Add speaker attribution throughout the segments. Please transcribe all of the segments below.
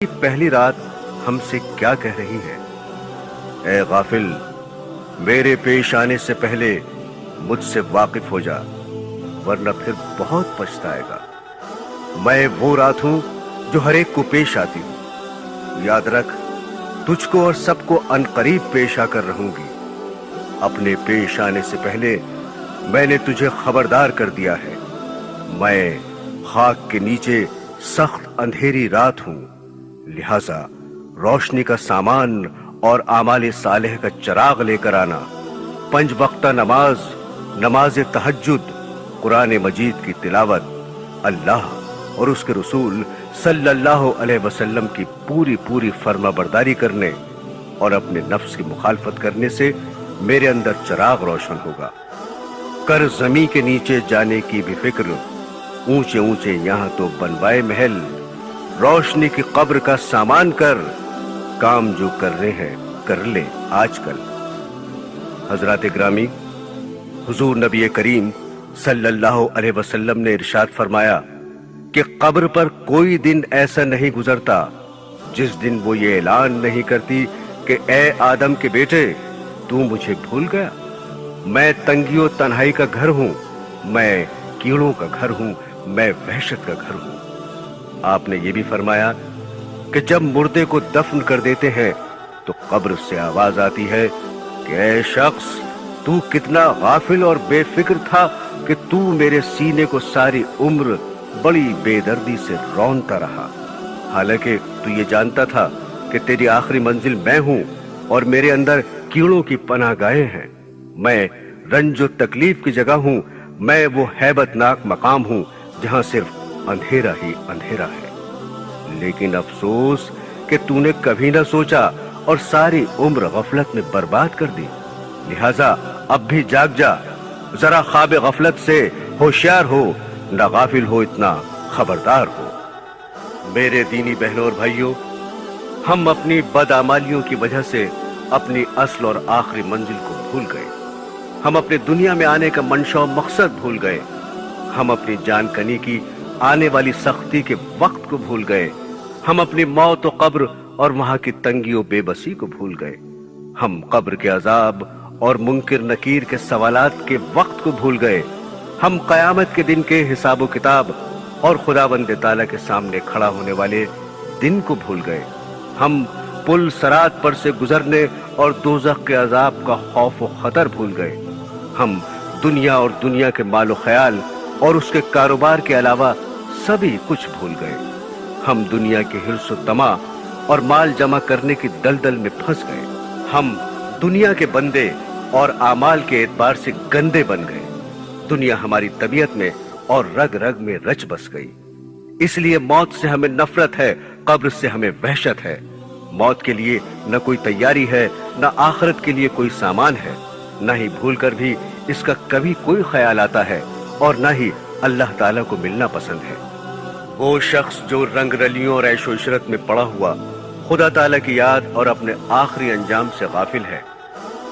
Speaker 1: پہلی رات ہم سے کیا کہہ رہی ہے؟ اے غافل، میرے پیش آنے سے پہلے مجھ سے واقف ہو جا، ورنہ پھر بہت پچھتائے گا۔ میں وہ رات ہوں جو ہر ایک کو پیش آتی ہوں۔ یاد رکھ، تجھ کو اور سب کو عنقریب پیش آ کر رہوں گی۔ اپنے پیش آنے سے پہلے میں نے تجھے خبردار کر دیا ہے۔ میں خاک کے نیچے سخت اندھیری رات ہوں، لہذا روشنی کا سامان اور اعمال صالح کا چراغ لے کر آنا۔ 5 وقتہ نماز، نماز تہجد، قرآن مجید کی تلاوت، اللہ اور اس کے رسول صلی اللہ علیہ وسلم کی پوری فرما برداری کرنے اور اپنے نفس کی مخالفت کرنے سے میرے اندر چراغ روشن ہوگا۔ کر زمین کے نیچے جانے کی بھی فکر، اونچے اونچے یہاں تو بنوائے محل، روشنی کی قبر کا سامان کر، کام جو کر رہے ہیں کر لے آج کل۔ حضرات گرامی، حضور نبی کریم صلی اللہ علیہ وسلم نے ارشاد فرمایا کہ قبر پر کوئی دن ایسا نہیں گزرتا جس دن وہ یہ اعلان نہیں کرتی کہ اے آدم کے بیٹے، تو مجھے بھول گیا۔ میں تنگی و تنہائی کا گھر ہوں، میں کیڑوں کا گھر ہوں، میں وحشت کا گھر ہوں۔ آپ نے یہ بھی فرمایا کہ جب مردے کو دفن کر دیتے ہیں تو قبر سے آواز آتی ہے کہ اے شخص، تو کتنا غافل اور بے فکر تھا کہ تو میرے سینے کو ساری عمر بڑی بے دردی سے رونتا رہا، حالانکہ تو یہ جانتا تھا کہ تیری آخری منزل میں ہوں اور میرے اندر کیڑوں کی پناہ گاہیں ہیں۔ میں رنج و تکلیف کی جگہ ہوں، میں وہ ہیبت ناک مقام ہوں جہاں صرف اندھیرا ہی اندھیرا ہے۔ لیکن افسوس کہ تو نے کبھی نہ سوچا اور ساری عمر غفلت میں برباد کر دی۔ لہٰذا اب بھی جاگ جا، ذرا خواب غفلت سے ہوشیار ہو، نہ غافل ہو، اتنا خبردار ہو۔ میرے دینی بہنوں اور بھائیوں، ہم اپنی بدعمالیوں کی وجہ سے اپنی اصل اور آخری منزل کو بھول گئے۔ ہم اپنے دنیا میں آنے کا منشا و مقصد بھول گئے۔ ہم اپنی جان کنی کی آنے والی سختی کے وقت کو بھول گئے۔ ہم اپنی موت و قبر اور وہاں کی تنگی و بے بسی کو بھول گئے۔ ہم قبر کے عذاب اور منکر نکیر کے سوالات کے وقت کو بھول گئے۔ ہم قیامت کے دن کے حساب و کتاب اور خداوند تعالیٰ کے سامنے کھڑا ہونے والے دن کو بھول گئے۔ ہم پل صراط پر سے گزرنے اور دوزخ کے عذاب کا خوف و خطر بھول گئے۔ ہم دنیا اور دنیا کے مال و خیال اور اس کے کاروبار کے علاوہ سبھی کچھ بھول گئے۔ ہم دنیا کے حرص و طمع اور مال جمع کرنے کی دلدل میں پھنس گئے۔ ہم دنیا کے بندے اور اعمال کے اعتبار سے گندے بن گئے۔ دنیا ہماری طبیعت میں اور رگ رگ میں رچ بس گئی۔ اس لیے موت سے ہمیں نفرت ہے، قبر سے ہمیں وحشت ہے۔ موت کے لیے نہ کوئی تیاری ہے، نہ آخرت کے لیے کوئی سامان ہے، نہ ہی بھول کر بھی اس کا کبھی کوئی خیال آتا ہے، اور نہ ہی اللہ تعالیٰ کو ملنا پسند ہے۔ وہ شخص جو رنگ رلیوں اور عیش و عشرت میں پڑا ہوا خدا تعالیٰ کی یاد اور اپنے آخری انجام سے غافل ہے،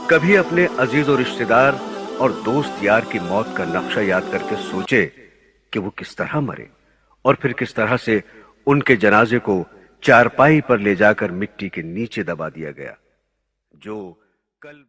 Speaker 1: کبھی اپنے عزیز و رشتہ دار اور دوست یار کی موت کا نقشہ یاد کر کے سوچے کہ وہ کس طرح مرے، اور پھر کس طرح سے ان کے جنازے کو چارپائی پر لے جا کر مٹی کے نیچے دبا دیا گیا۔ جو کل